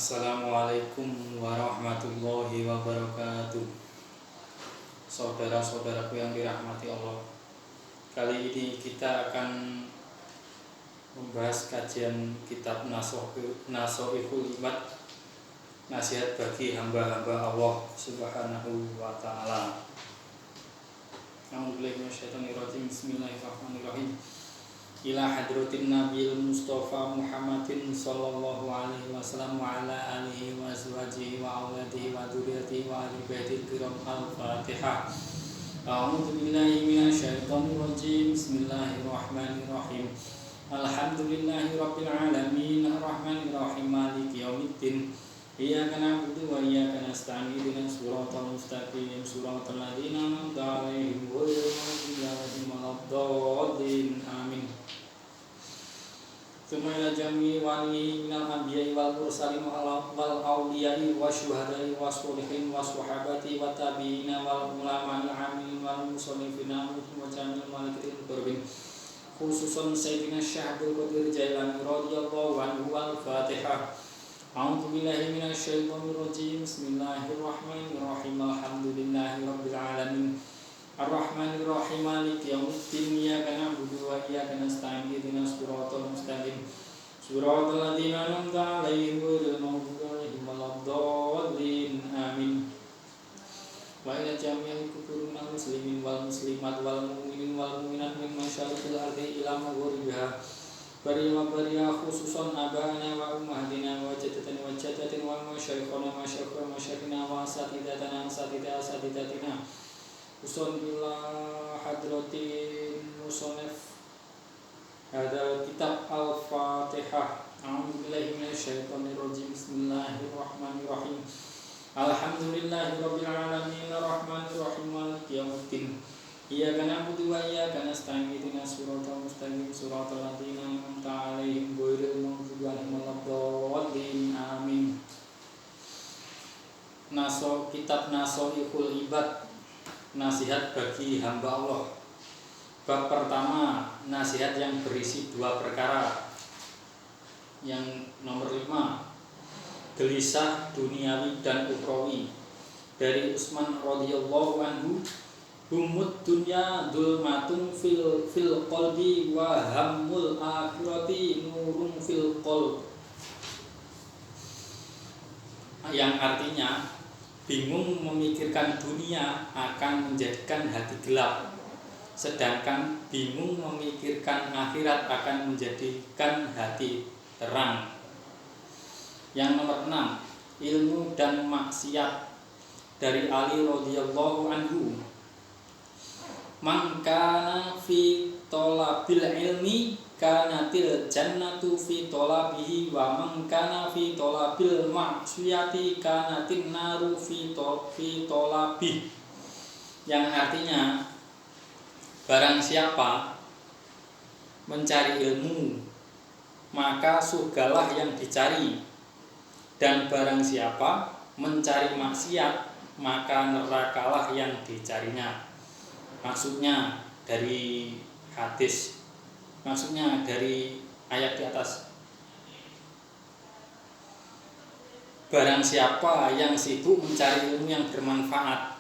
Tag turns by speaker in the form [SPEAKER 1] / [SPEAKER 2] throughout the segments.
[SPEAKER 1] Assalamualaikum warahmatullahi wabarakatuh. Saudara-saudaraku yang dirahmati Allah, kali ini kita akan membahas kajian kitab Nasoihul Ibad, nasihat bagi hamba-hamba Allah Subhanahu wa ta'ala. Bismillahirrahmanirrahim. Ila hadratin Nabil Mustafa Muhammadin sallallahu alaihi wasallam wa ala alihi wa azwajihi wa auladihi wa dzurriyyatihi wa ahli baitil kiram. Al-Fatihah. A'udzu billahi minasyaitonir rajim. Bismillahirrahmanirrahim. Alhamdulillahirabbil alamin arrahmanir rahim maliki yaumiddin. Iyyaka na'budu wa iyyaka nasta'in ihdinas siratal mustaqim siratal ladzina an'amta 'alaihim ghairil maghdubi 'alaihim waladdallin. Amin. Summa jami wali minal anbiya'i wal mursalin wal awliya'i wasyuhada'i wassolihin wassahabati wat tabi'ina wal ulama'il 'amilin wal musannifina wa jamil malikin qurbin khususan sayyidina Syekh Abdul Qadir Jailani radhiyallahu anhu. Al-Fatihah. A'udzu billahi minasyaitonir rajim. Bismillahirrahmanirrahim. Alhamdulillahirabbil alamin. Arrahmanir rahim maliki yaumiddin. Iyyaka na'budu wa iyyaka nasta'in ihdinas siratal mustaqim siratal ladzina an'amta 'alaihim ghairil maghdubi 'alaihim waladdallin. Amin. Wa ila jami'il kufuril muslimin wal muslimat wal mu'minin wal mu'minat min masyariqil ardi ila maghribiha bariya khususan abana wa ummahatina wa jaddatina wa masyayikhana masyayikhina wa asatidatina usun ila hadratin musannif hadal kitab Al-Fatihah. A'udzu billahi minasyaitonir rajim. Bismillahirrahmanirrahim. Alhamdulillahirabbil alamin arrahmanir rahim maliki yaumiddin. Iyyaka na'budu wa iyyaka nasta'in ihdinas siratal mustaqim siratal ladzina an'amta 'alaihim ghairil maghdubi 'alaihim waladdallin. Amin. Kitab Nasoihul Ibad, nasihat bagi hamba Allah. Bab pertama, nasihat yang berisi dua perkara. Yang nomor 5, gelisah duniawi dan ukhrawi. Dari Utsman radhiyallahu anhu, humud dunya dzulmatun fil qalbi wa hammul akhirati nurun fil qalb. Yang artinya, bingung memikirkan dunia akan menjadikan hati gelap, sedangkan bingung memikirkan akhirat akan menjadikan hati terang. Yang nomor 6, ilmu dan maksiat. Dari Ali radhiyallahu anhu, man kana fi talabil ilmi kanatil jannatu fi talabihi wa man kana fi talabil maksiyati kanatin naru fi talabih. Yang artinya, barang siapa mencari ilmu maka surgalah yang dicari, dan barang siapa mencari maksiat maka nerakalah yang dicarinya. Maksudnya dari hadis, maksudnya dari ayat di atas. Barang siapa yang sibuk mencari ilmu yang bermanfaat,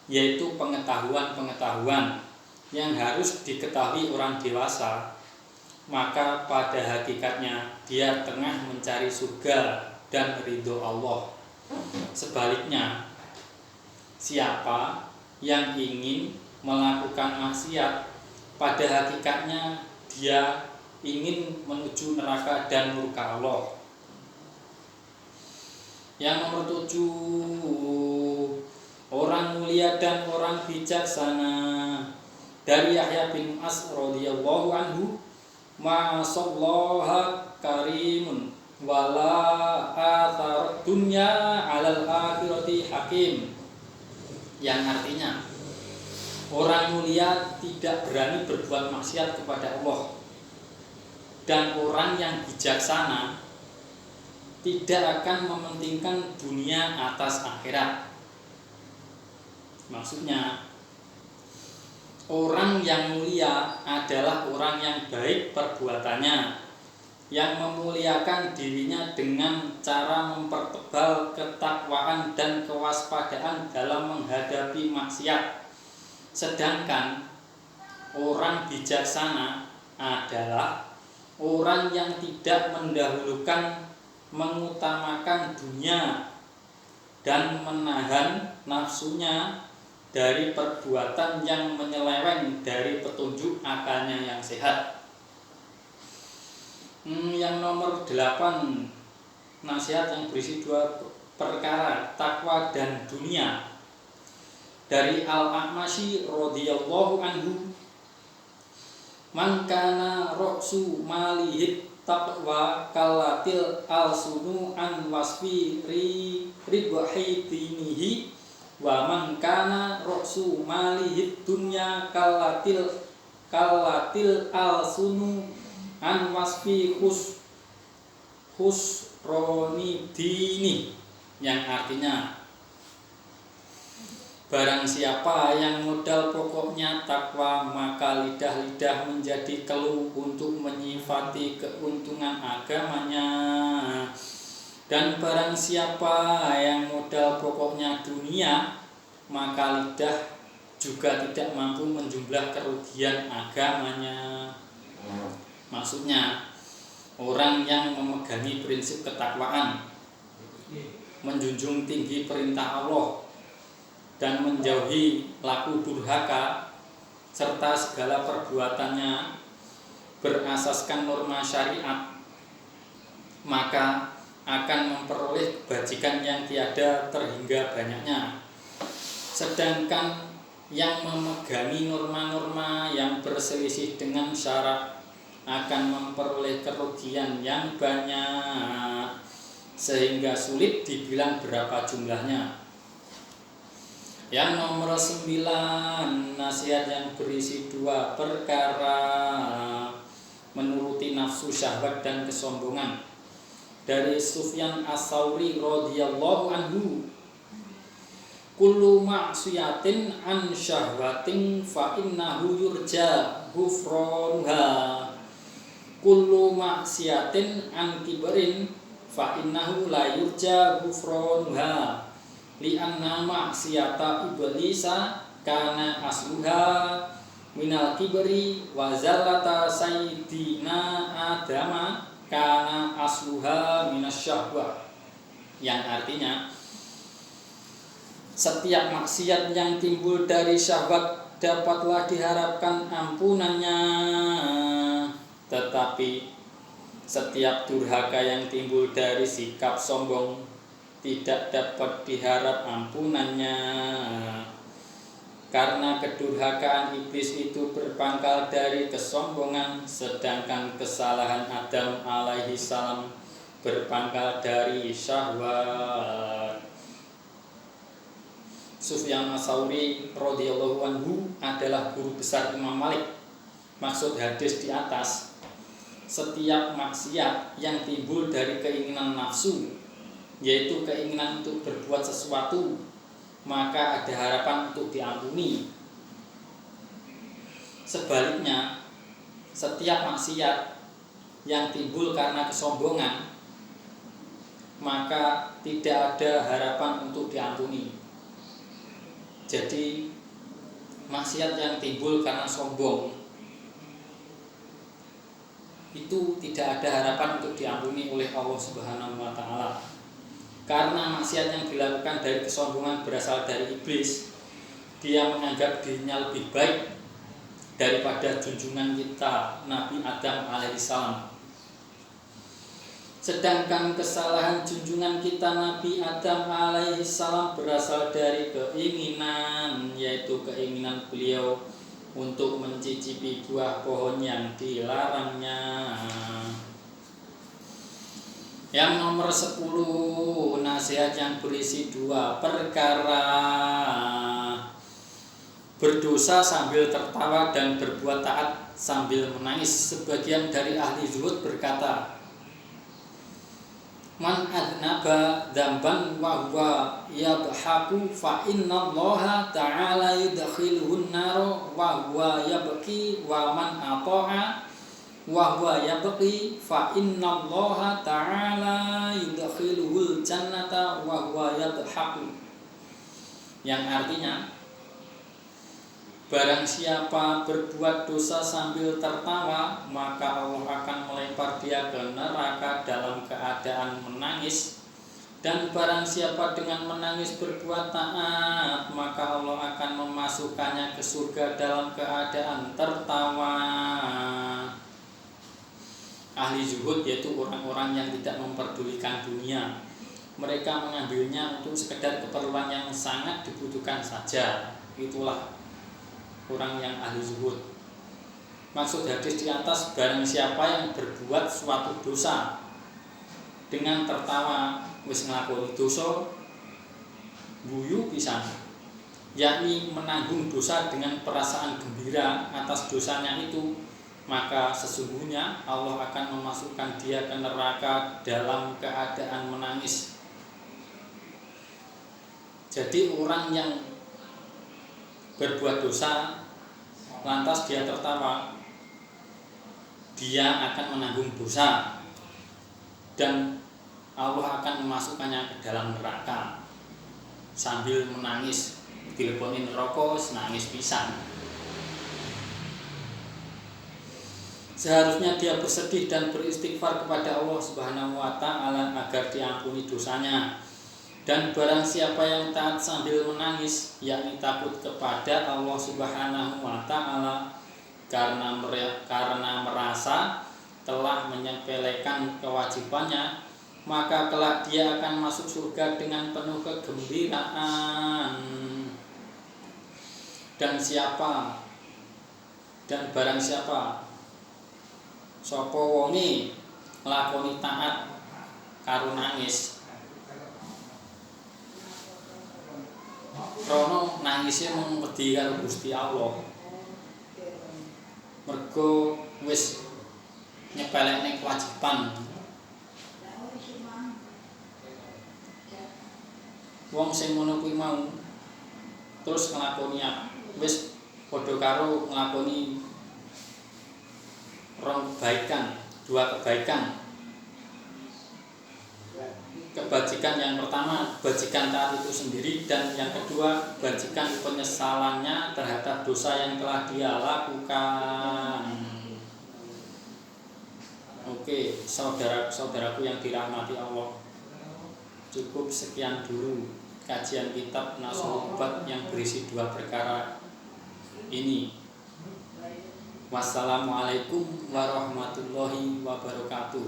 [SPEAKER 1] yaitu pengetahuan-pengetahuan yang harus diketahui orang dewasa, maka pada hakikatnya dia tengah mencari surga dan ridho Allah. Sebaliknya, siapa yang ingin melakukan maksiat, pada hakikatnya dia ingin menuju neraka dan murka Allah. Yang nomor 7, orang mulia dan orang bijaksana. Dari Yahya bin As radhiyallahu anhu, ma sallaha karimun wala athar dunya 'alal akhirati hakim. Yang artinya, orang mulia tidak berani berbuat maksiat kepada Allah, dan orang yang bijaksana tidak akan mementingkan dunia atas akhirat. Maksudnya, orang yang mulia adalah orang yang baik perbuatannya, yang memuliakan dirinya dengan cara mempertebal ketakwaan dan kewaspadaan dalam menghadapi maksiat. Sedangkan orang bijaksana adalah orang yang tidak mengutamakan dunia dan menahan nafsunya dari perbuatan yang menyeleweng dari petunjuk akalnya yang sehat. Yang nomor 8, nasihat yang berisi 2 perkara, takwa dan dunia. Dari Al-A'masy radhiyallahu anhu, man kana ra'su malihit taqwa kallatil al-sunu an wasfi ridwahidinihi wa man kana ra'su malihit dunya kallatil al-sunu an wasfi khusronidini, yang artinya barang siapa yang modal pokoknya takwa, maka lidah-lidah menjadi keluh untuk menyifati keuntungan agamanya. Dan barang siapa yang modal pokoknya dunia, maka lidah juga tidak mampu menjumlah kerugian agamanya. Maksudnya, orang yang memegangi prinsip ketakwaan, menjunjung tinggi perintah Allah, dan menjauhi laku durhaka, serta segala perbuatannya berasaskan norma syariat, maka akan memperoleh kebajikan yang tiada terhingga banyaknya. Sedangkan yang memegangi norma-norma yang berselisih dengan syarak akan memperoleh kerugian yang banyak, sehingga sulit dibilang berapa jumlahnya. Yang nomor 9, nasihat yang berisi 2 perkara, menuruti nafsu, syahwat dan kesombongan. Dari Sufyan Ats-Tsauri radhiyallahu anhu, kullu ma'siyatin an syahwatin fa innahu yurja ghufranuha, kullu ma'siyatin an kibrin fa innahu la yurja ghufranuha, li'anna ma'siyata iblisa kana asluha minal kibri wa zallata sayyidina adama kana asluha minasyahwah. Yang artinya, setiap maksiat yang timbul dari syahwat dapatlah diharapkan ampunannya, tetapi setiap durhaka yang timbul dari sikap sombong tidak dapat diharap ampunannya. Karena kedurhakaan iblis itu berpangkal dari kesombongan, sedangkan kesalahan Adam alaihi salam berpangkal dari syahwat. Sufyan Ats-Tsauri radhiyallahu anhu adalah guru besar Imam Malik. Maksud hadis di atas, setiap maksiat yang timbul dari keinginan nafsu, yaitu keinginan untuk berbuat sesuatu, maka ada harapan untuk diampuni. Sebaliknya, setiap maksiat yang timbul karena kesombongan, maka tidak ada harapan untuk diampuni. Jadi, maksiat yang timbul karena sombong itu tidak ada harapan untuk diampuni oleh Allah Subhanahu wa Ta'ala. Karena maksiat yang dilakukan dari kesombongan berasal dari iblis, dia menganggap dirinya lebih baik daripada junjungan kita Nabi Adam alaihissalam. Sedangkan kesalahan junjungan kita Nabi Adam alaihissalam berasal dari keinginan, yaitu keinginan beliau untuk mencicipi buah pohon yang dilarangnya. Yang nomor 10, nasihat yang berisi 2 perkara, berdosa sambil tertawa dan berbuat taat sambil menangis. Sebagian dari ahli zuhud berkata, man adnaba dzamban wa huwa yadhaku fa innallaha ta'ala yudkhiluhun nar wa huwa yabki, wa man ata'a wa huwa yabqi fa innallaha ta'ala yudkhiluhul jannata wa huwa yadhaku, yang artinya barang siapa berbuat dosa sambil tertawa maka Allah akan melempar dia ke neraka dalam keadaan menangis, dan barang siapa dengan menangis berbuat taat maka Allah akan memasukkannya ke surga dalam keadaan tertawa. Ahli zuhud yaitu orang-orang yang tidak memperdulikan dunia. Mereka mengambilnya untuk sekedar keperluan yang sangat dibutuhkan saja. Itulah orang yang ahli zuhud. Maksud hadis di atas, barang siapa yang berbuat suatu dosa dengan tertawa, wis nglakoni dosa guyu pisan, yakni menanggung dosa dengan perasaan gembira atas dosanya itu, maka sesungguhnya Allah akan memasukkan dia ke neraka dalam keadaan menangis. Jadi orang yang berbuat dosa lantas dia tertawa, dia akan menanggung dosa dan Allah akan memasukkannya ke dalam neraka sambil menangis, dileboni neraka nangis pisan. Seharusnya dia bersedih dan beristighfar kepada Allah Subhanahu wa taala agar diampuni dosanya. Dan barang siapa yang taat sambil menangis, yakni takut kepada Allah Subhanahu wa taala karena merasa telah menyepelekan kewajibannya, maka kelak dia akan masuk surga dengan penuh kegembiraan. Dan barang siapa sapa wonge nglakoni taat karo nangis, krana nangisé mung wedi karo Gusti Allah, mergo wis nyepelekne kewajiban. Wong sing ngono kuwi mau terus nglakoni wis padha karo nglakoni dua kebaikan. Kebajikan yang pertama, kebajikan taat itu sendiri, dan yang kedua, kebajikan penyesalannya terhadap dosa yang telah dia lakukan. Oke, saudara-saudaraku yang dirahmati Allah, cukup sekian dulu kajian kitab Nashul Ubat yang berisi dua perkara ini. Wassalamualaikum warahmatullahi wabarakatuh.